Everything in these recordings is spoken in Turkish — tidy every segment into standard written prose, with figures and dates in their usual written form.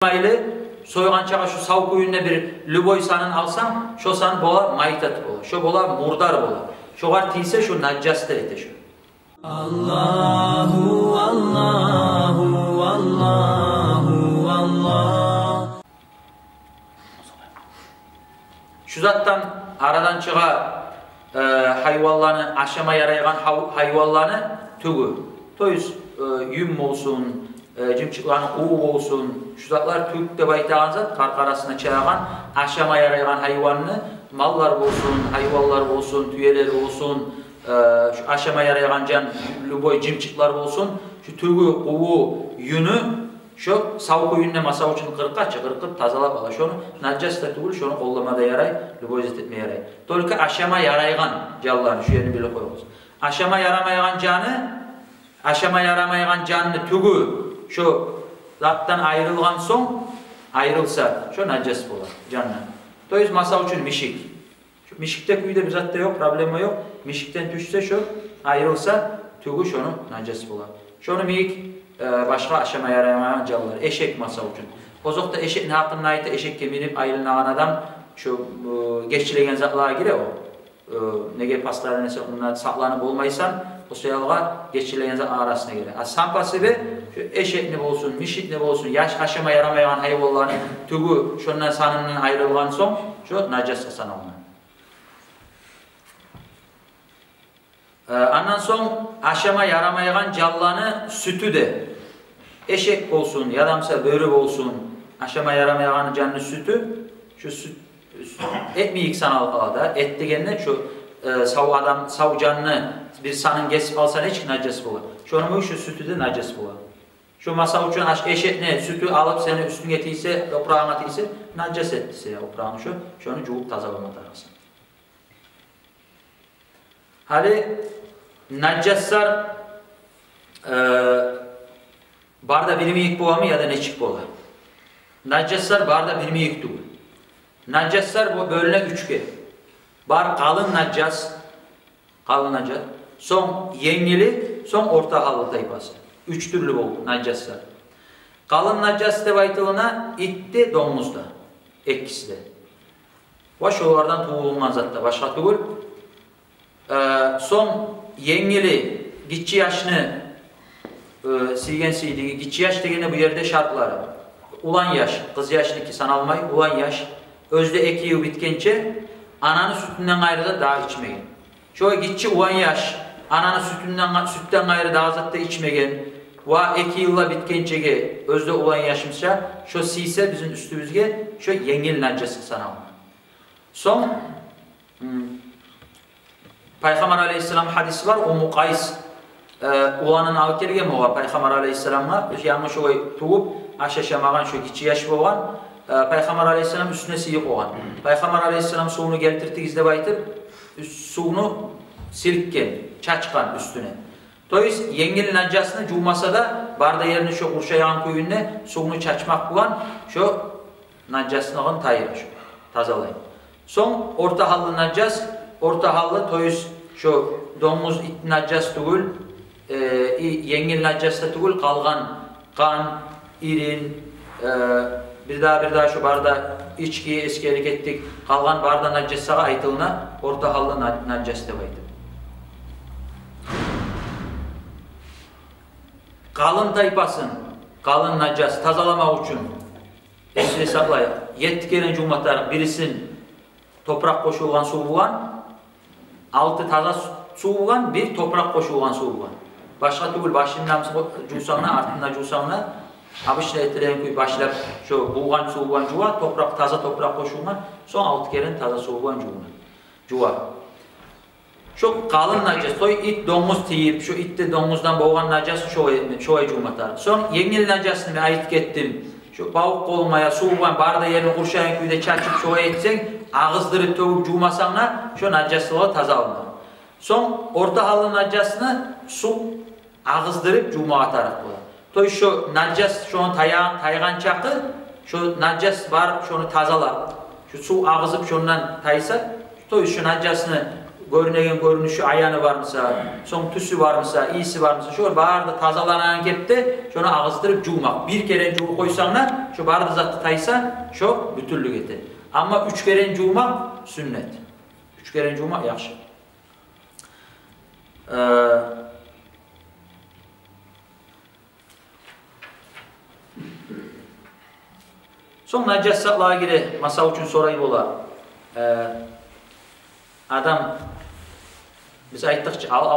Maylı soyğançağa şu sav kuyunne bir lüboy sanın alsam, şu san bola maytat bola, şu bola murdar bola. Şoğar tiyse şu naccastır ete şu. Allahu Allahu Allahu Allah. Şu zattan aradan çığa hayvallarını aşama yaraygan hayvallarını tügü. Toyuz yüm olsun, cimçiklerin uğu olsun, şu zatlar tüg de baytağın zat, park arasına çağıran aşama yaraygan hayvanını mallar olsun, hayvallar olsun, tüyeler olsun, şu aşama yaraygan can lüboy cimçikler olsun, şu tügü, uğu, yünü şu sav koyunne masa için kırkıp tazalap ala. Şonu naccas da tugul, şonu kollamada yaray, lüboy etme yaray. Tolka aşama yaraygan canlarını şu yerini bile koyuyoruz. Aşama yaramayan canı, aşama yaramayan canını tügü şu zattan ayrılgan son ayrılsa şu naccas bolar canına. Toyuz masa için mişik. Şu mişikte kuyuda bir zatta yok, problemi yok. Mişikten düşse şu ayrılsa tügü şonu naccas bolar. Şonu miyik başka aşama yaramayan canlılar, eşek masa için. Bozokta eşek ne hakkında ait eşek kemirip ayrılan adam şu geççilegen zatlığa gire o. Nege pasları nese onlar saklanıp olmaysan o sayalga geççilegen zatlığa arasına gire. Sampası bir şu eşek ne olsun, mişik ne olsun, yaş aşama yaramayan hayvanların tügü şundan sanından ayrılgan son şu naccas sana onlar. Ondan son aşama yaramayan canlıların sütü de eşek olsun, yadamsa börük olsun, aşama yaramayan canlı sütü, şu süt etmeyik sanal da et degenine şu sav canlı bir sanın kesip alsan hiç naccas bolar. Şonu şu sütü de naccas bolar. Şu masa için eşek ne sütü alıp seni üstüne getiyse, toprağına atıysa naccas ettiyse ya toprağını şunu cuvup tazalama tarafsın. Hali naccaslar barda birimi yık boğa mı ya da neçik boğa? Naccaslar barda birimi yık dur. Naccaslar bu bölüne üçge. Bar kalın naccas, son yengili, son orta hallı tayfası. Üç türlü oldu naccaslar. Kalın naccas de baytılına itti domuzda, ekkisi de. Baş olardan tuğulunmaz zaten, başka tuğul. Son yengili, gitçi yaşını silgen siydiği, gitçi yaş degene bu yerde şartları. Ulan yaş, kız yaşlı ki sanalmayı, ulan yaş. Özde ekiyi bitkençe, ananın sütünden gayrı da daha içmeyin. Şöyle gitçi ulan yaş, ananın sütten gayrı daha zaten içmeyin. Va 2 yılla bitkençege, özde ulan yaşımsa, şu siyse bizim üstümüzge, şu yengil naccası sanalma. Son, Peygamber Aleyhisselam hadisi var, o Muqays ulanın alıp gelgen oğa Peygamber Aleyhisselam'a yanlış oğay tuğup aşaşamağın şu gitçi yaş boğan Peygamber Aleyhisselam üstüne siyik oğan. Peygamber Aleyhisselam suğunu geltirdik izde baytıp suğunu silkken, çaçkan üstüne. Toyuz yengil naccasını cuğmasa da barda yerini şu kurşayağın köyünde suğunu çaçmak bulan şu naccasını ağın tayır şu tazalayın. Son orta hallı naccas, orta hallı toyuz şu domuz it naccas tuğul, yengil naccas da tuğul kalgan kan, irin, bir daha şu barda içkiye eskerik ettik, kalgan barda naccas'a aytılına orta hallı naccas da baydı. Kalın taypasın, kalın naccas tazalamak için esiri saklaya, yettiklerin cumhurlar birisin toprak koşulgan su bulan, altı taza su bulan, bir toprak koşulgan su bulan. Başka tügül başından cuğsanına, ardından cuğsanına, abişle etiren kuy başlap şu buğan su bulan cuğa, toprak taza toprak koşulgan, son altı kerin taza su bulan cuğa. Şu kalın naccas, toy it domuz tiyip, şu itte domuzdan boğan naccas çoğu cuğmatar. Son yengil naccasını ait gettim. Şu balık kolmaya, suğugan, barda yerini kurşayın kuyda çarçıp çoğu etsen, ağızdırıp tövüp cuğmasanla, şu naccaslığı taza alınır. Son orta hallı naccasını su ağızdırıp cuğma atarak bular. Toy şu naccas, şu an taygan çakı, şu naccas var, şunu tazala. Şu su ağızıp şundan taysa, toy şu naccasını görünegen görünüşü, ayanı varmısa, son tüsü varmısa, iyisi varmısa, şu barda tazalanan kepte, şunu ağızdırıp jumak. Bir kere juğu koysanlar, şu barda zatı taysa, şu bütünlük eti. Ama 3 kere juğmak sünnet. 3 kere juğmak yaxşı. Son najasatlığa gire, masa üçün sorayı ola. Adam, biz ayttıkça art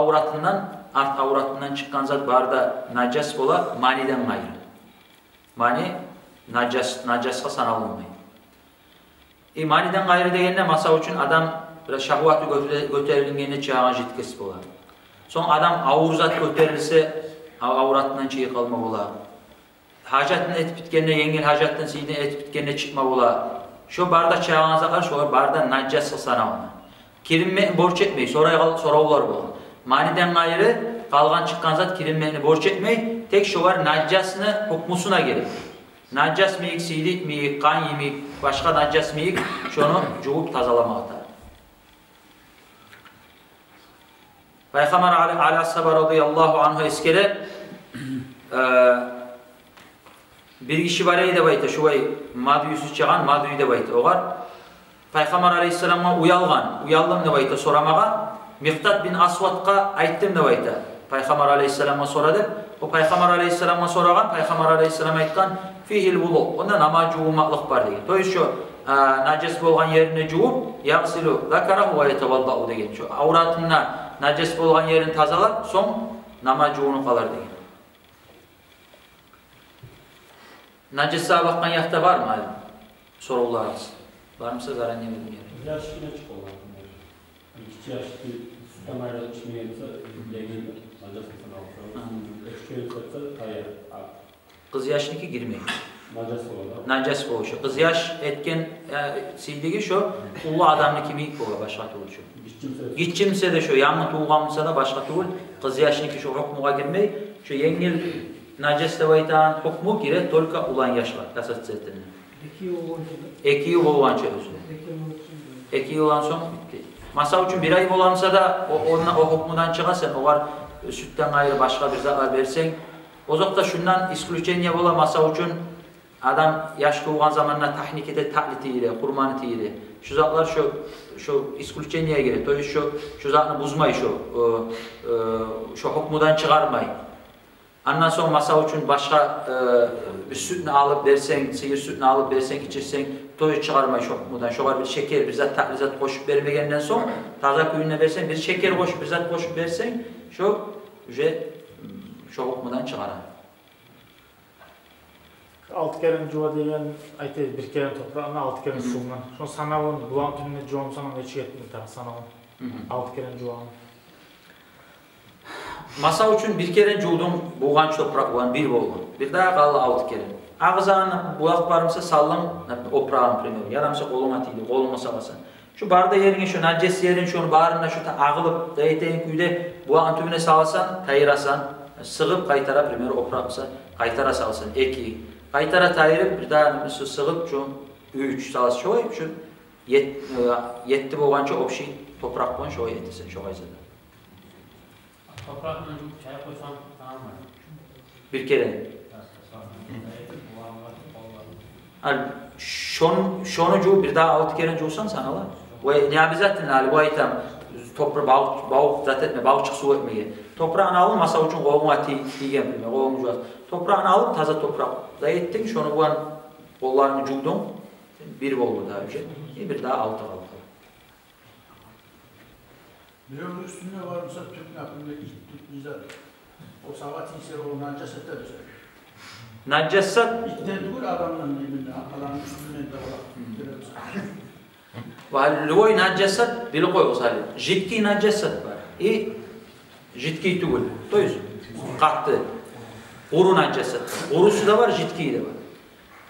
avratından çıkan zat barda najas ola, maniden gayrı. Mani, najasga sanalınmayı. Maniden gayrı degende masa üçün adam şahvatı göterilingene çağa jitkesi ola. Son adam avur zat göterilse, avratından çığı kalma ola. Hacatın et bitkenine, yengil hacatın siyden et bitkenine çıkma ola. Şu barda çağınıza karşı o barda najasga sanalınmayı. Kirinme borç etmeyi, soraylar bu. Maniden gayrı kalgan çıkan zat kirinmeni borç etmeyi, tek şu var najasını hukmusuna gelir. Najas miyik, silik miyik, kan yemiyik, başka najas miyik, şunu juğup tazalamakta. Peygamber aleyhisselam radıyallahu anhu eskere bir kişi var eyde bayta, şu vay madüyüsü çıkan madüyü de bayta oğar. Peygamber aleyhisselam'a uyaldım ne bayta soramağa, Miqdad bin Aswad'a ayttim ne bayta. Peygamber aleyhisselam'a soradı. O Peygamber aleyhisselam'a soragan, Peygamber aleyhisselam aytkan fihil vudu. Onda namaz juğumaklık var degen. Toy şu najas bolgan yerine juğup yaqsilu zakarahu ve yetevalla'u degen. Şu avratına najas bolgan yerini tazalap, son namaz juğunu kalar degen. Najas'a bakkan yakta var mı alim? Sorularınız. Var mısa zaran yemedim yani. Yaşına çıkıyorlar bunlar. 2 yaşlı sütten ayrılıp içmeyeyse legin najasını alsa. 3 kere satsa hayır. Kız yaşındaki girmeyin. Najas olur. Najas oluşu. Kız yaş etken sildigi şu, ulu adamlı kimi kola başka tuğul şu. Gitçimse de şu, yanlı tuğulgamsa da başka tuğul. Kız yaşındaki şu hukmuğa girmeyi, şu yengil najas devaytan hukmu gire, tolka ulan yaşlar. Kasat zetini. 2 yıl olgança özü. 2 yıldan sonra bitti. Masa üçün 1 ay olansa da o hukmudan çığa sen o var sütten ayrı başka bir zarar versen o zokta şundan isklüçenya bola masa üçün adam yaş doğan zamanla tahnikete takliti ile, kurmanı tiyili. Şu zatlar şu isklüçenyaya girer. Toy şu zatını buzmayı şu hukmudan çıkarmayı. Ondan sonra masa üçün başka sütünü alıp versen, sıyır sütünü alıp versen, içirsen, toyu çıkarmayı şu hukmudan. Şu var bir şeker, bir zat taklizat koşup vermegenden sonra taza kuyununa versen, bir şeker koşup, bir zat koşup versen, şu hukmudan çıkaran. 6 kere juva degen aytaydı, 1 kere toprağına 6 kere suğundan. Şu sanavın bulan tününe juvam sana neçe etmedi tabi sanavın. 6 kere juvam. Masa üçün 1 kere juğdum buğan toprak buğan 1 bolğan. Bir daha qalı 6 kere. Ağızağını buğaq barımsa sallam oprağın premier. Yaramsa koluma tiydi, koluma salasan. Şu barda yerine şu najes yerin şunu barına şu ağılıp dayteyin küyde buğan tübüne salasan, tayırasan, sığıp kaytara premier oprağımsa kaytara salasan 2. Kaytara tayırıp bir daha sığıp şu 3 salas şoy şu 7 boğança opşi toprak boğan şoy etsin şoy ayzada. Toprakla çay koysam tamam mı? 1 kere. Şonu bir daha 6 kere juğsan sanalar. Ve niyabizatın hali bu aytam toprağı bağuk zat etme, bağıkçık su etmeye. Toprağını alın masa üçün qoğuna tiygen bilme, qoğun juğaz. Toprağını alıp taza toprak da ettin, şonu bu an kollarını juğdun, 1 oldu daha bir şey. Bir daha 6 kaldı. Bireğin üstünde varsa Türk nakımda ilk tutmayacak. O savat ise o najasete bize. Najasat İtten dur adamın dibinde, alanın üstünde de var. ve lüvoy najasat bilo koy osali. Jitki najasat var. Jitki tugul. Toyuz. Qattı. Uru najasat. Urusu da var, jitki de var.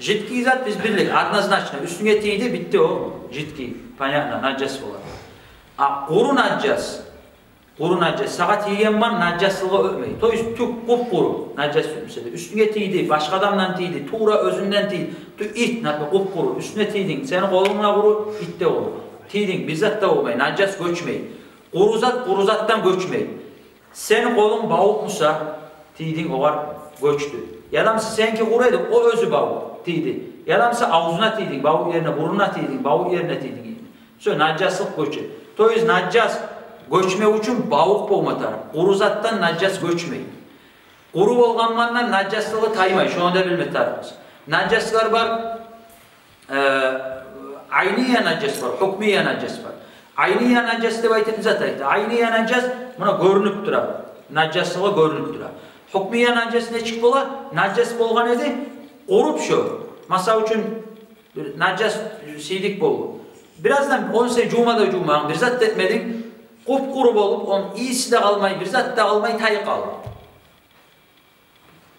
Jitki zat biz birlik, однозначно. Üstüne tiydi bitti o. Jitki. Понятно, najas olan. Quru najas, sağa tiygen man najaslığı ötmeyi. Toyuz tük qupquru najas ötmese de. Üstüne tiydi, başka adamdan tiydi, tuğra özünden tiydi. İt natma qupquru, üstüne tiydin, senin kolunla quru, itte olur. Tiydin, bizzat da olmayı, najas göçmeyi. Quruzatdan göçmeydi. Sen kolun bağıkmısa tiydin oğar göçtü. Yadamsı senki quraydı o özü bağık tiydi. Yadamsı ağzına tiydin, bağık yerine buruna tiydin, bağık yerine tiydin. Şöyle naccaslık göçü. Toyuz naccas göçme üçün bağık bolmatar. Quruzattan naccas göçmeyi. Quru bolganmandan naccaslığı taymay. Şunu da bilmetarız. Naccaslar var. Ayniye naccas var, hukmiye naccas var. Ayniye naccas deb aytib zataydı. Ayniye naccas buna görünüp durar. Naccaslığı görünüp durar. Hukmiye naccas neçik bolar? Naccas bolgan edi, qorup şu. Masal üçün naccas siydik boldu. Birazdan 10 sene cumada cuma bir zat etmedin. Qupquru bolup onun iyisi de kalmay, bir zat da kalmay tay kaldı.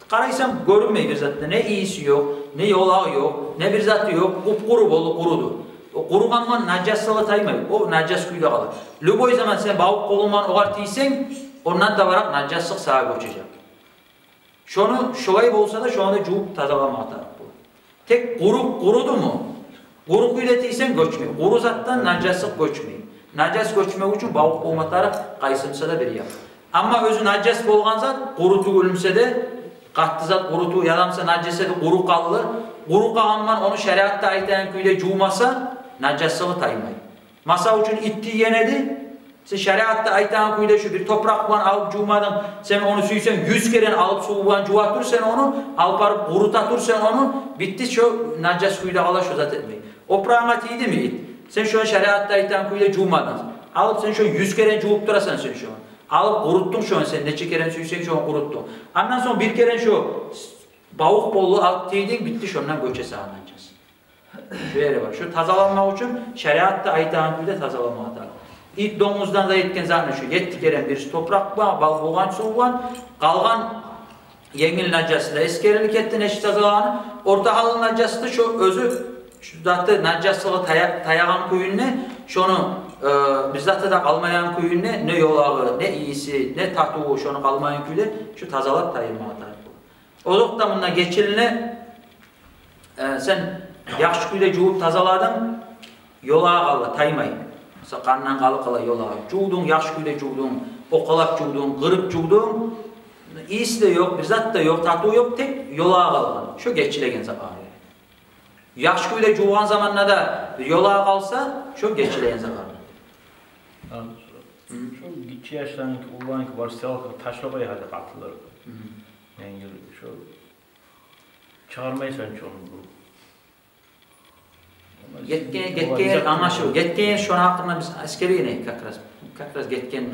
Qaraysam görünmey bir zatda ne iyisi yok, ne yolağı yok, ne bir zatı yok. Qupquru bolu qurudu. O quruganman naccaslığı taymay. O naccas kuyda kalır. Lüboy zaman sen bağıp kolunman oğar tiysen, ondan da varak naccaslık sağa göçecek. Şonu şolay bolsa da şu anda cuup tazalama atar. Tek qurudu mu? Quru kuyda tiysen göçmey. Quru zattan naccaslık göçmey. Naccas göçmek üçün bağıp olmatarı qaysımsa da bir yap. Ama özü naccas bolgan zat qurutu ölümse de qatlı zat qurutu yadamsa naccase de quru qallı. Quru qalmanman onu şeriatta aytan kuyda cuumasa naccaslığı taymay. Masa üçün itti yenedi. Sen şeriatta aytan kuyda şu bir toprakman alıp cuumadan sen onu suysan 100 kere alıp suuban cuvatur sen onu alıp arıp qurutatır sen onu bitti şu naccas kuyda ala şu zat etmey. Oprağına tiydi mi it? Sen şu an şeriatta aytan kuyda cuumadan alıp sen şu 100 kere cuup durasan sen şu an. Alıp kuruttun şu an sen neçe kere suysan şu an kuruttun. Ondan sonra bir kere şu bağık bollu alıp tiydin bitti şundan göçe sağlanacağız. Böyle var. Şu tazalanma için şeriatta aytan kuyda tazalanma atar. İt domuzdan da yetken zaten şu 7 kere birisi toprak var, bal boğan soğuğan, kalgan yengil naccası da eskerilik etti neşi tazalanı. Orta halın naccası da şu özü, şu zatı naccasılığı tayagan kuyunne, şunu bizzatı da kalmayan kuyunne, ne yolağı, ne iyisi, ne tatuğu, şunu kalmayan kuyunne, şu tazalap tayırma atar. O zaman bununla geçiline, sen yakşı kuyda cuğup tazaladın, yolağı kaldı, taymayın. Mesela kandan kalı yola, cuğdun, yaş kuyda cuğdun, okalap cuğdun, kırıp cuğdun, iyisi de yok, bizzat da yok, tatlı yok, tek yola kalgan. Şu geçilegen zamanı. Yaş kuyda cuğan zamanla da yola kalsa, şu geçilegen zamanı. Şu gitçi yaşlarınki, ulanki var, siyahlıkı taşlamaya hadi katılır. Yani şu çağırmaysan çoğunu bu. Getken ama şu getken şu hakkında biz askeri yine kakras getken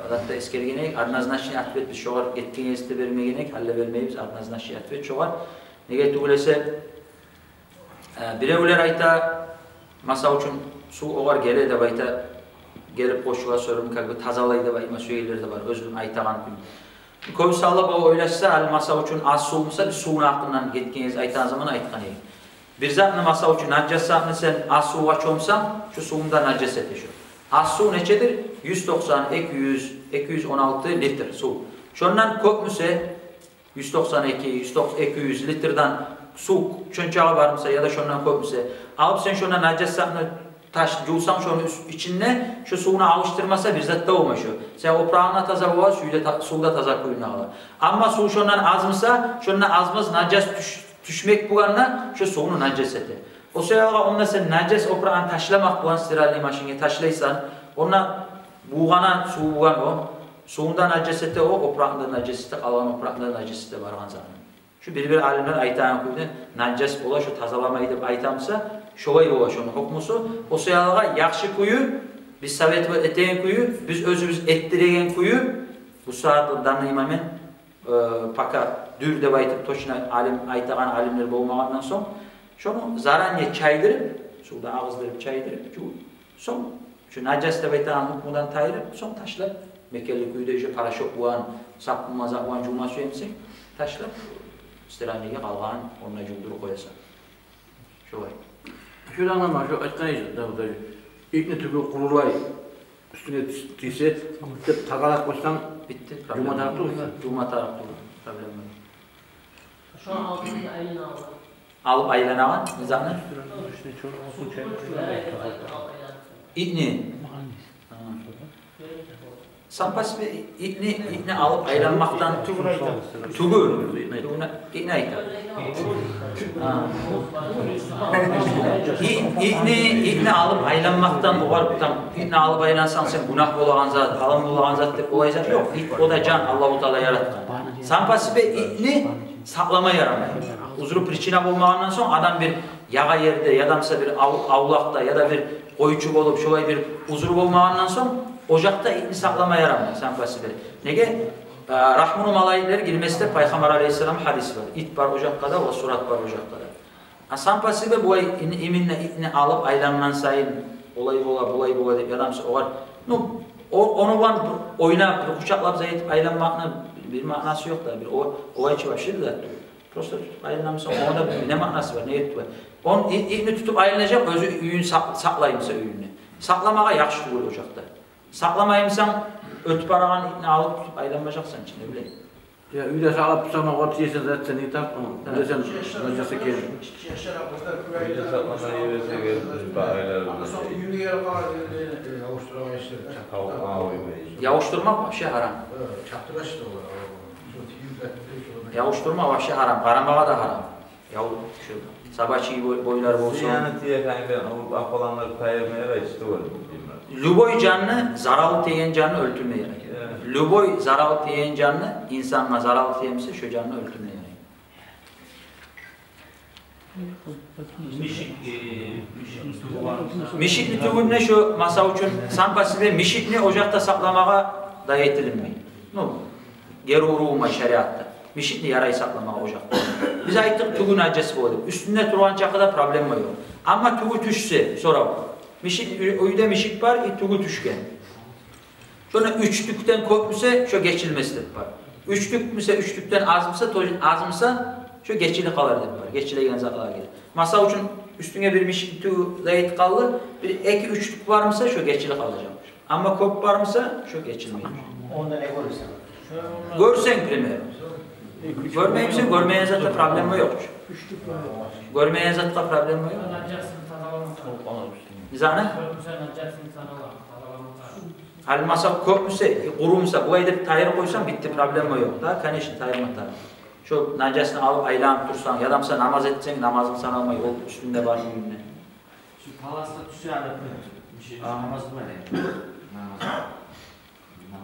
hatta askeri yine arnaznaşi atvet biz şoğar getken este vermeyene halle vermeyiz arnaznaşi atvet şoğar nege tuğlese birevler ayta masa üçün su oğar gele de bayta gelip koşuğa sorun kalbi tazalaydı bayma söyler de var özün aytagan gün koy sağla bu oylaşsa al masa üçün az su olmasa bir suyun hakkından getken aytan zaman aytkan ey. Bir zatını masa üçün naccasını sen az su açomsan şu suyunda naccas eti şu. Az su neçedir? 190, 200, 216 litre su. Şundan köpmüse 192, 200 litreden su çönçağı varmasa ya da şundan köpmüse alıp sen şundan naccasını taş juusan şunun içine şu suyunu alıştırmasa bir zat da olma şu. Sen oprağına taza boğa suda taza kuyuna alır. Ama su şundan azmısa şundan azmaz naccas düşmek buğanla şu suyunu naccas eti. O sırada onda sen naccas oprağını taşlamak buğan stirali maşine taşlaysan ona buğana su buğan o suyunda naccas eti o oprağında naccas eti kalan oprağında naccas eti vargan zaman. Şu bir alimler aytan kuydu naccas bola şu tazalamayı deb aytamsa şolay bola şunun hukmusu o sırada yakşı kuyu biz savet eten kuyu biz özümüz ettiregen kuyu bu saatte danaymamen paka dür deb aytıp toşuna alim aytagan alimler bolmagandan soň şonu zaranye çaydırıp suda ağızdırıp çaydırıp soň şu najas deb aytagan hukmundan tayırıp soň taşlap mekelli kuyda şu paraşok buğan sapmazak buğan juma süyemsek taşlap stiraniyege kalgan onunla jumdurup koyasan şolay Şuradan ama şu aytkan edi da İlk tübü kurulay üstüne tiyse tagalak koysan bitti. Cuma tarafta mı? Cuma tarafta problem yok. Şu an altında ayını aldı. Alıp aylanağın nizamını? Evet, İtni. Sampası itni alıp aylanmaktan itni aytar. İtni alıp aylanmaktan itni alıp aylansan sen günah bolağan zat, haram bolağan zat dep olaysan yok. O da can Allah-u Teala yaratkan. Sampası itni saklama yaramay. Uzru pričina bolmağından soň adam bir yağa yerde yadamsa bir avlakta ya da bir koyucu bolup şolay bir uzru bolmağından soň ocakta itni saklama yaramay. Sampası bir. Nege? Rahmunu malayikler girmesinde Peygamber Aleyhisselam hadis var. İt var ocakta da, o surat var ocakta da. Sampası bir bu ay iminle itni alıp aylanman sayın olay bola dep yadamsa ogar. Onu van oyna kucaklap zayıf aylanmakna bir manası yok da bir olay çevaşır da. Prosta tutup aylanamsa onda ne manası var, ne etti var. On itni tutup aylanacak özü üyün saklayımsa üyünü. Saklamağa yaxşı olur ocakta. Saklamayımsan ötüp aragan itni alıp tutup aylanmayacaksan içine bile. Ya üyde sağlap tutsana ot yesen zaten seni tapma. Üyde sen najasa gelin. Üyde saklamayı yürese gelin. Bağırlar. Yavuşturmak vahşi haram. Yavuşturmak vahşi haram. Karamağa da haram. Sabahçı boylar bolsun. Yani tiyefengen o apalanlar kayırmaya ve işte olur. Luboy canını, zaralı teyen canını öldürmeye yarar. Luboy zaralı teyen canını, insanına zaralı teyemse şu canını öldürmeye yarar. Mişikli tügünne şu masa üçün sampası ve mişikli ocakta saklamağa da yetilinmeyin. Geri uğruğuma şeriatta. Mişikli yarayı saklamağa ocakta. Biz ayttık tügün acısı oldu. Üstünde duran çakıda problem yok. Ama tügü düşse sonra uyda mişik var, tügü düşken. Sonra üçlükten kopmuşsa şu geçilmesi var. Üçlükten azımsa şu geçili kalır var. Geçile yanınıza kadar gelir. Masa üçün üstüne bir mişik tügü zayıf kaldı. Bir iki üçlük var mısa şu geçili kalacak. Ama kop var mısa şu geçilmeyecek. Onda ne görürsen? Görsen primer. Görmeyimsen görmeyen zaten problem yok. Görmeyen zaten problem yok. Nizane? Hal masa kopmuşsa, kurumsa, bu ayda tayır koysan bitti problem yok da. Kaneşin tayır mı tayır? Şu nacasını alıp aylanıp dursan, yadamsa namaz etsen namazın sana almayı, o üstünde var mı gününe? Şu palasta tüsü alıp namaz kılmayın.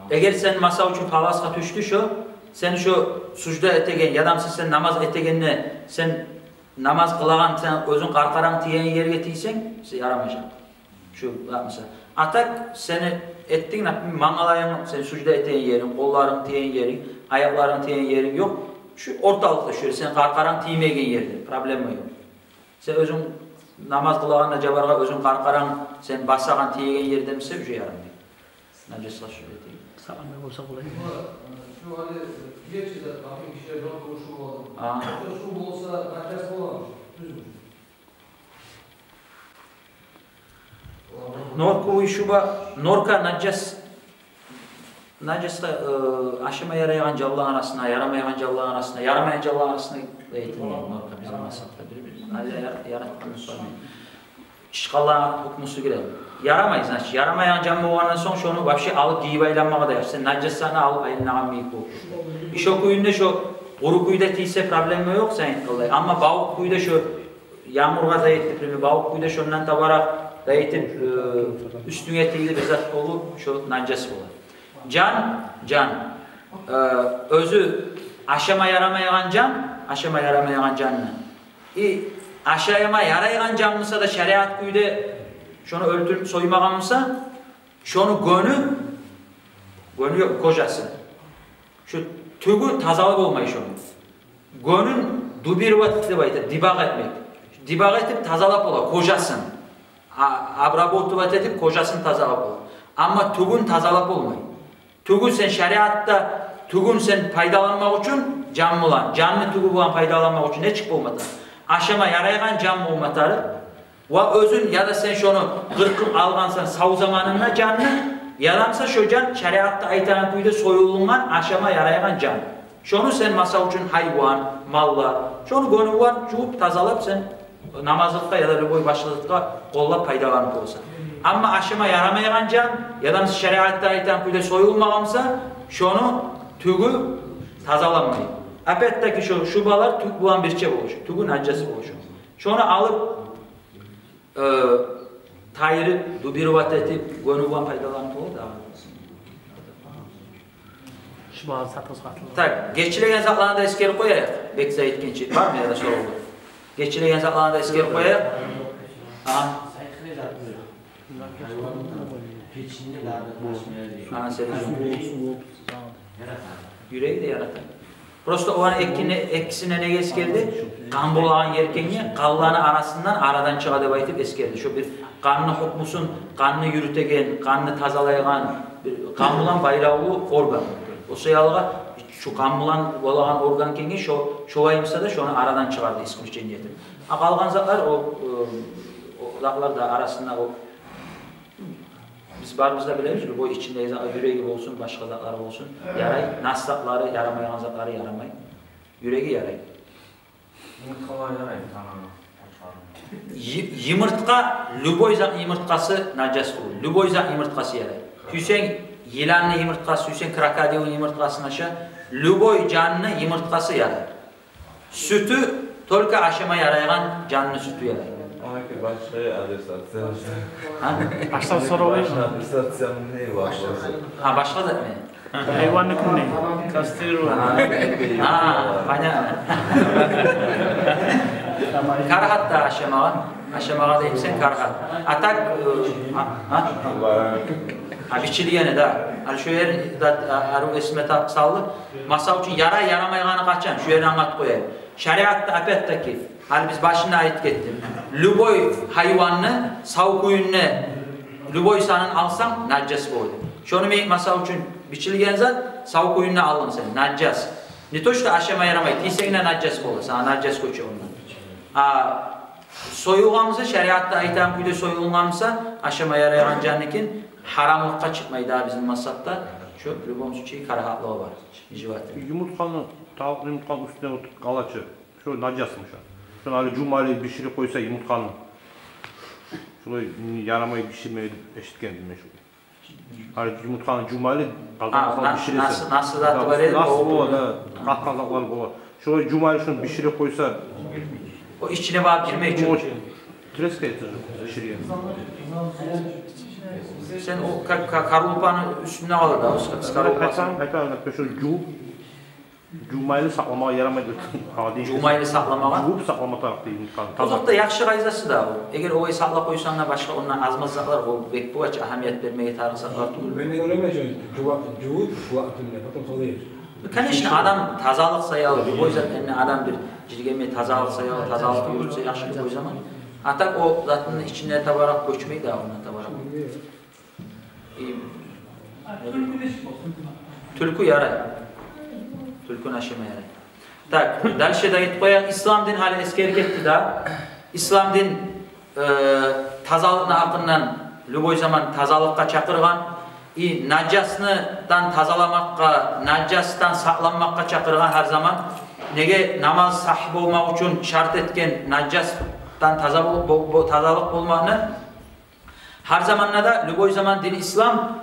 Eğer sen masa üçün palaska düştü şu, sen şu sucda etegen, yadamsa sen namaz etegenine, sen namaz kılagan, sen özün karkaran tiyen yer getiysen, yaramayacak. Şu yapmışsa. Atak seni ettiğin mangalayın, sen sucda etegen yerin, kolların tiyen yerin, ayakların tiyen yerin yok. Şu ortalıkta şöyle, sen karkaran tiymegen yerdir, problem yok. Sen özün namaz kılaganla cabarga özün karkaran, sen basagan tiyegen yerde mise ücü yaramıyor. Nacesla şöyle değil. Sağlamaya olsa kolay. Şu hani geçti de bakın kişiler not oluşu oldu. Şu olsa naces olmamış. Norka uyuşuba, norka nacesla aşama yarayan Allah'ın arasına, yaramayan Allah'ın arasına, yaramayan Allah'ın arasına eğitim norka bizim masakta birbirimiz. Yaratmanı sormayın. İşgallah hukmusu girelim. Yaramayız значит. Yaramayan canlı olandan sonra şunu vahşi alıp giyip aylanmağa da yapsın. Nacesana alıp aylanmağa mı yıkı? İş o kuyunda şu kuru kuyuda tiyse problemi yok sen kılay. Ama bağuk kuyuda şu yağmurga da yetti primi. Bağuk kuyuda şundan tabarak da yetip üstüne tiydi bezat olur şu naces olur. Can. Özü aşama yaramayan canlı. Aşağıma yarayan canlısa da şeriat kuyuda şunu öldürüp soymağımsa, şunu gönü yok kocası. Şu tügü tazalık olmayı şunu. Gönün dubir vatı baydı, dibak etmek. Dibak etip tazalık ola, kocasın. Abrabotu vat edip kocasın tazalık ola. Ama tügün tazalık olmayı. Tügün sen şeriatta, tügün sen paydalanmak için canlı olan, canlı tügü bulan paydalanmak için ne çıkıp olmadı? Aşama yarayan canlı olmatarı. Ve özün ya da sen şunu kırkıp algansan sav zamanında canlı, yaramsa şu can şeriatta aytan kuyda soyulungan aşama yarayan can. Şunu sen masa üçün hayvan, malla, şunu gönü var, çuğup tazalap sen namazlıkta ya da boy başladıkta kollap paydalanıp olsan. Amma aşama yaramayan can, ya şeriatta aytan kuyda soyulmagamsa, şonu tügü tazalanmayı. Apettaki şu balar tüg bulan birçe boluşu, tügü naccası boluşu. Şonu alıp tayırıp, dubiruvat etip, gönü bulan faydalanıp olur da. Şu bazı satız katılır. Tak, geçilegen zatlarını da eskeri koyarak. Beksa etkinçi var mı ya da soru olur? Geçilegen zatlarını da eskeri koyarak. Aha. Aha, yüreği de yaratan. Prosto o an ekkisine ne eskerdi? Kan bolağın yerkenye, kallanı arasından aradan çığa dep aytıp eskerdi. Şu bir kanını hukmusun, kanını yürütegen, kanını tazalaygan, kan bulan bayrağılı organ. O sayalığa şu kan bulan bolağan organ kenge şu ayımsa da şunu aradan çıkardı iskuş niyeti. Kalgan zatlar o zatlar da arasında o biz barımızda bilemiz bu içinde yüreği gibi olsun, başka zatlar olsun. Yaray, naslatları yaramayan zatları yaramay. Yüreği yaray. Yumurtka, lüboy zat yumurtkası najas olur. Lüboy zat yumurtkası yaray. Hüseyin yılanlı yumurtkası, Hüseyin krokodilin yumurtkasına aşağı, lüboy canlı yumurtkası yaray. Sütü, tolka aşama yarayan canlı sütü yaray. Başka adresasyon. Başka soru oluyor mu? Adresasyon ne var? Ha başka zat mı? Hayvanlık ne? Kastırır var. Bana. Karhat da aşamağa da hepsen karhat. Atak, biçiliyene de. Şu yer arı esme sallı. Masa için yaramayanı kaçan. Şu yeri anlat koyayım. Şeriatta apettaki. Hani biz başına ait gittim. Lüboy hayvanını savkuyunne lüboy sanın alsan naccas boydu. Şunu meyik masa için biçilgen zat savkuyunne alın sen naccas. Nitoş da aşama yaramayı. Tiysengine naccas boydu. Sana naccas koçu ondan. Soyulgamızı şeriatta aytan kuyda soyulgamızsa aşama yarayan cannikin haramlıkka çıkmayı daha bizim masatta. Şu lübomuz için karahatlığı var. Yumurtkanın, tavuk yumurtkanın üstüne oturup kalaçı. Şu naccasmış. Şunu Ali Cumali pişirip koysa yumurtkanı. Şunu yaramayı pişirmeyi eşitken bilmiş. Ali yumurtkanı Cumali kazanmasal pişirirse. Nasıl zatı var edip Nasıl o da kalkazaklar bu var. Şunu Cumali şunu pişirip koysa. O içine bağ girmek için. Treske yetirir pişiriyor. Sen o karulupanın üstüne alır da. Şu Cumaylı saklamağa yaramaydı. Cumaylı saklamağa? Cumaylı saklama tarafı değil. Uzakta yakşı gayzası da o. Eğer o sakla koysanlar başka ondan azmaz zaklar o bek bu aç ahamiyet vermeye tarih zaklar tutulur. Ben de öyle cuvat kuatınla bakın soruyor. Kanişne adam tazalık sayalı. O yüzden adam bir cilgeme tazalık sayalı, tazalık yürütse yakşı koy zaman. Hatta o zatının içine tabarak göçmeyi de ondan tabarak. Türkü yaray. Türkün aşımı yaray. Tak, dalşe da git koyak. İslam din hali eski gitti da. İslam din tazalıkna hakkından lüboy zaman tazalıkka çakırgan. Naccasından tazalamakka, naccastan saklanmakka çakırgan her zaman. Nege namaz sahibi olmak için şart etken naccastan tazalık olmanı her zamanla da lüboy zaman din İslam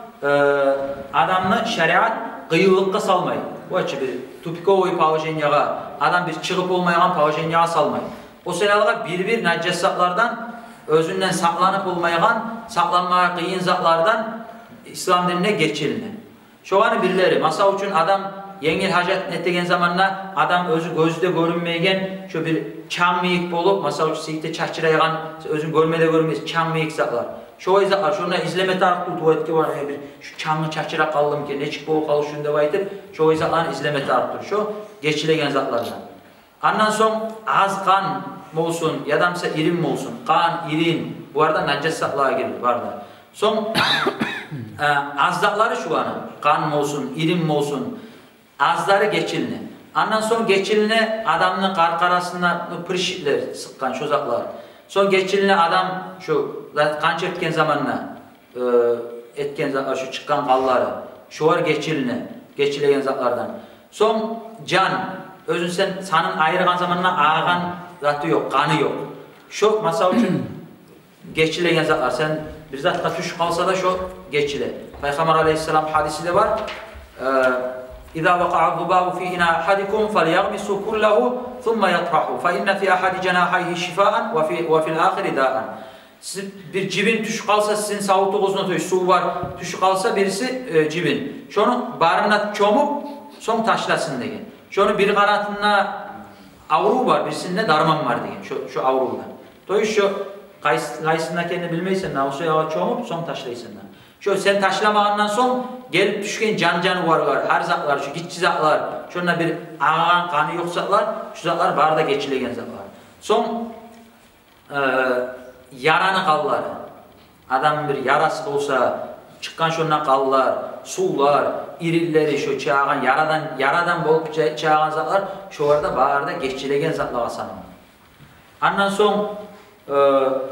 adamını şeriat kıyılıkka salmayı. Bu açı bir tupikovoy pavajenyağa, adam bir çıkıp olmayan pavajenyağa salmayı. O senalığa bir naccasatlardan özünden saklanıp olmayan, saklanmaya kıyın zatlardan İslam dinine geçiline. Şu an birileri, masa için adam yengil hacet ettiğin zamanla adam özü gözde görünmeyken şu bir çam meyik bulup masa için seyite çarçırayan özün görmede görmeyiz çam meyik zatlar. Şu izler, şuna izleme tarafı tuvaletki var ya bir şu çamlı çarçıra kaldım ki ne çıkıp kalı şunda baytıp şu izlerlerin izleme tarafıdır şu geçilegen zatlardan. Ondan son az kan olsun ya da mesela irim olsun kan irin bu arada naccas zatlığa girir var da. Son azdatları şu an kan olsun irim olsun azları geçiline. Ondan son geçiline adamın karkarasına pırşitler sıkkan şu zatlar. Son geçiline adam şu kanç etken zamanla etken zatlar şu çıkan kalları şu var geçilegen zatlardan. Son can özün sen sanın ayırgan zamanla ağan zatı yok, kanı yok. Şu masa için geçilegen zatlar sen bir zatqa tuş qalsa da şu geçile. Peygamber aleyhisselam hadisi de var. İza vaqa'a zubabu fi ina ahadikum falyaghmisu kullahu thumma yatrahu fa inna fi ahadi cenahayhi şifaan ve fil ahiri da'an. Bir cibin tuş qalsa sizin savutuğuzun su var. Tuş qalsa birisi cibin. Şonu barına çomup son taşlasın degen. Şonu bir kanatında avru var, birisinde darman var degen. Şu avruda. Toy şu qaysında kendini bilmeysen, o suya çomup son taşlaysan. Şu sen taşlamağından son gelip düşken can var, her zatlar, şu gitçi zatlar, şuna bir ağan kanı yok zatlar, şu zatlar barda geçilegen zatlar. Son yaranı qallar. Adamın bir yarası olsa, çıkan şundan qallar, sular, irilleri şu çağan, yaradan bolup çağan zatlar, şu arada barda geçilegen zatlar asanım. Ondan son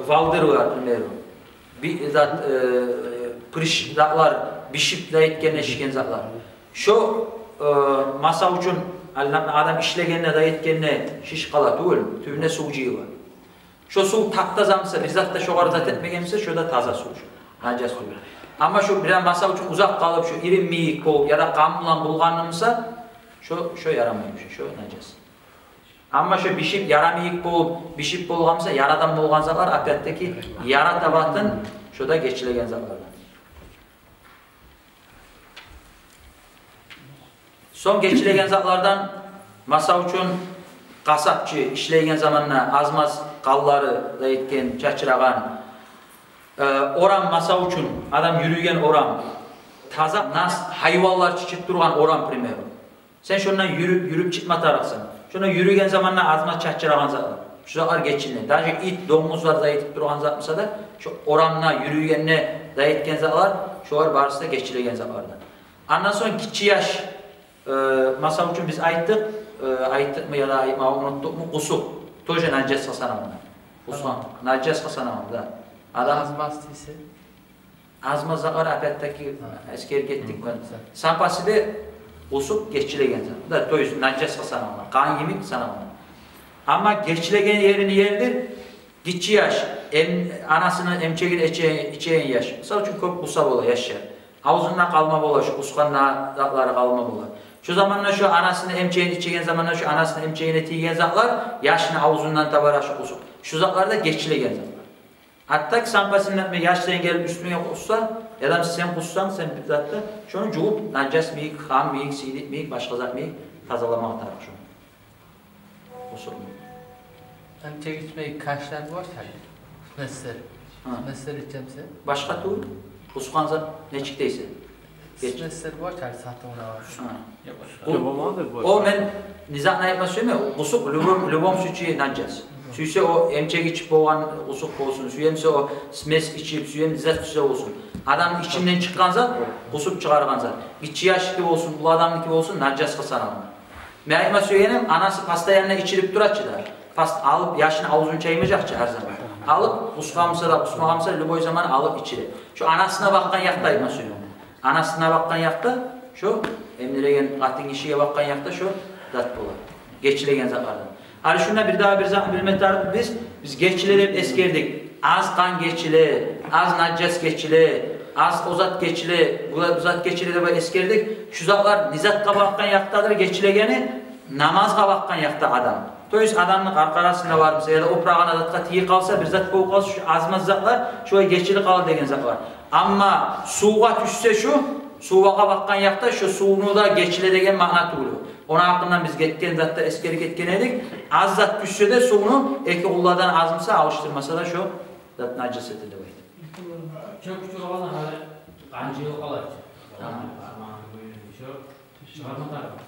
valdır var, bir zat pırış zatlar, bişip de etkenleşken zatlar. Şu masa üçün adam işlegenine de etkenine şiş qala değil, tübünde sucuğu var. Şu su taktazamsa, bir zat da şoğar zat etmegense, şu da taza su, najas su. Ama şu bir masa üçün uzak kalıp, şu iri miyik ol ya da qamla bulganımsa, şu yaramaymış, şu najas. Ama şu bişip yaramıyık bolup, bişip bolğansa, yaradan bolğan zatlar, apiyattaki yara tabatın, şu da geçilegen zatlardan. Son geçilegen zatlardan masa üçün kasapçı işleygen zamanla azmaz qalları da etken, çaçıragan oram masa üçün adam yürüyen oram taza nas hayvallar çıkıp durgan oram primero. Sen şundan yürüp çıkma tarafsın. Şuna yürüyen zamanla azmaz çaçıragan zatlar. Şu zatlar geçilgen. Daha it domuzlar da etip durgan zatmasa da şu oramla yürüyenine da etken zatlar şu var barısı da geçilegen zatlardan. Ondan sonra kiçi yaş masa üçün biz ayttık mı ya da unuttuk mu? Kusuk. Toje najas hasanamda. Kusuk. Najas hasanamda. Adam Azmaz değilse? azmaz zakar apiyattaki asker gittik. Sampası da kusuk geçilegen zaten. Da toyuz najas hasanamda. Kan yemik sanamda. Ama geçilegen yerini yerdir. Gitçi yaş. Anasını emçegin içeyen yaş. Mesela çünkü köp kusa bola yaşar. Ağzından kalma bola. Şu kuskanla zatları kalma bola. Şu zamanla şu anasını emçeğini içegen zamanla şu anasını emçeğine tiyen zatlar yaşını ağzından tabara şu kusuk. Şu zatlar da geçilegen zatlar. Hatta ki sampasından yaşlayan gelip üstüne kussa ya da sen kussan sen bir zatta şunu cuğup najas miyik, kan miyik, sidik miyik, başka zat miyik tazalama atar şunu. Kusuk mu? Emçek içmeyi kaçlar var tabii. Mesler içemse. Başka tuğ kuskan zat ne çıktıysa. Mesler var tabii satın var. O men nizam ne yapması söyleme. Kusuk lübom suçu najas. Süyse o emçek içip boğan kusuk olsun. Süyemse o smes içip süyem nizat süse olsun. Adam içinden çıkan zat kusuk çıkargan zat. Gitçi yaş gibi olsun, ulu adam gibi olsun najas kısanalım. Meyma söyleyelim anası pasta yanına içirip duratçı da. Pasta alıp yaşını avuzunu çaymayacakçı her zaman. Alıp kuskamsa da kusmagamsa lüboy zaman alıp içiri. Şu anasına bakkan yaktayma söylüyorum. Anasına bakkan yakta şu emdiregen atın işiye bakkan yakta şu zat bolar. Geçilegen zatlardan. Hadi şuna bir daha bir zaman bilmek tarafı biz geçileri hep eskerdik. Az kan geçili, az najas geçili, az ozat geçili, bu zat geçili de böyle eskerdik. Şu zatlar nizatka bakkan yaktadır geçilegeni namazga bakkan yakta adam. Toyuz adamın arkarasında var mı ya da oprağına zatka tiyi kalsa bir zat koyu kalsa şu azmaz zatlar şöyle geçili kalır degen zat var. Ama suğa düşse şu suvaga bakkan yakta şu suunu da geçile degen ma'na tuğulu. Ona hakkından biz getken zatta eskeri getken edik. Az zat düşse de suunu eki ulladan azımsa alıştırmasa da şu zat najas etildi baydı. Çok küçük olan kancı yok alır.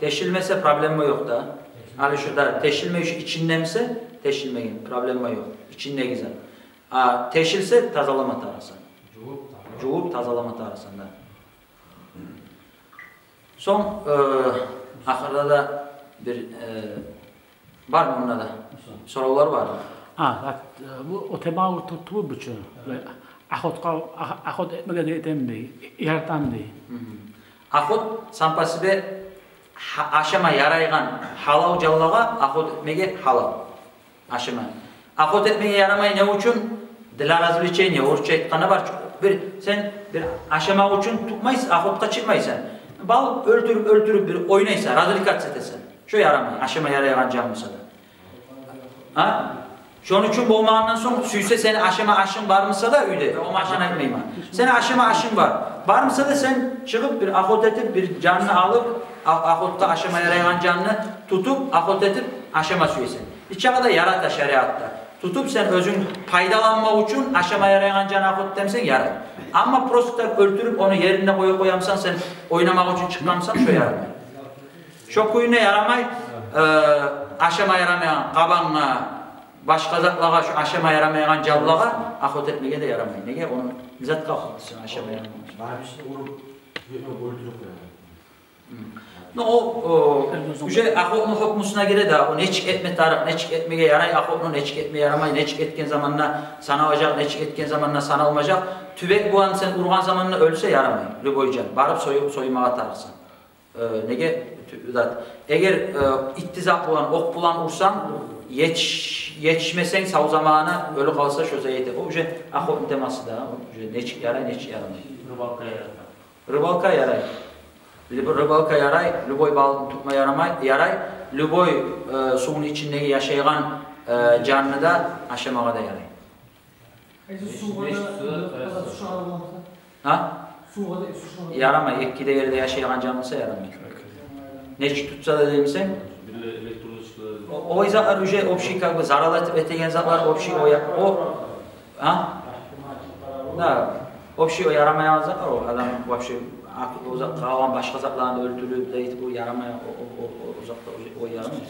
Teşilmese problem yok da. Hani şurada teşilme şu içinlemse teşilmeyin problem yok. İçinde güzel. Teşilse tazalama tarafsan. Cuğup tazalama tarafsan da. Son ahırda da bir var mı onda da? Sorular var mı? Bu o tema tutubu biçim. Ahot etmegen etemdi. Yartamdi. Ahot sampası be aşama yaraygan halav callaga ahot etmege halav. Aşama. Ahot etmege yaramay ne üçün? Dilarazlıçe ne orça etkanı var. Sen bir aşama için tutmayız, ahotka çıkmaysan. Bal öldürüp bir oynaysa, radilikat setesen. Şu yaramay, aşama yarayan canlısa da. Ha? Şunun için bolmağından sonra süyse seni aşın var mısa da öyle, o aşana etmeyim ha. Seni aşın var. Var mısa da sen çıkıp bir ahot edip bir canlı alıp, ahotta aşama yarayan canlı tutup, ahot edip aşama süyesen. İçağı da yarat şeriatta. Tutup sen özün faydalanma için aşama yarayan canı ahot demsen yarar. Ama prosta öldürüp onu yerine koyamsan sen oynamak için çıkmamsan şu yaramay. Şu kuyuna yaramay, aşama yaramayan kabanla, başka zatlağa şu aşama yaramayan callağa ahot etmeye de yaramay. Nege onu zat kalkıtsın aşama yaramayan. Bana işte vurup öldürüp No o ahotun hukmusuna göre de o neçik etme tarih, neçik etmeye yaray, ahotun neçik etmeye yaramay, neçik etken zamanla sana olacak, neçik etken zamanla sana olmayacak. Tübek bu an sen urgan zamanla ölse yaramay, Lüboycan. Barıp soymağa tarıksın. Nege eğer ittizap olan, ok bulan ursan, yetişmesen sağ zamana ölü kalsa şöyle yeter. O ahotun teması da, neçik yaray, neçik yaramay. Rıbalka yaray. Rıbalka yaray, Lüboy balını tutma yaray, Lüboy suyun içindeki yaşayan canlı da aşamağa da yaray. Ha? Yaramay, ekkide yerde yaşayan canlısa yaramay. Neçik tutsa da demişsen? O izatlar o şey kalbi zaralat etegen zatlar o şey o şey o yaramayan zatlar o adam o şey kalan başka zatlarını öldürüp de bu yaramaya o yaramıyor.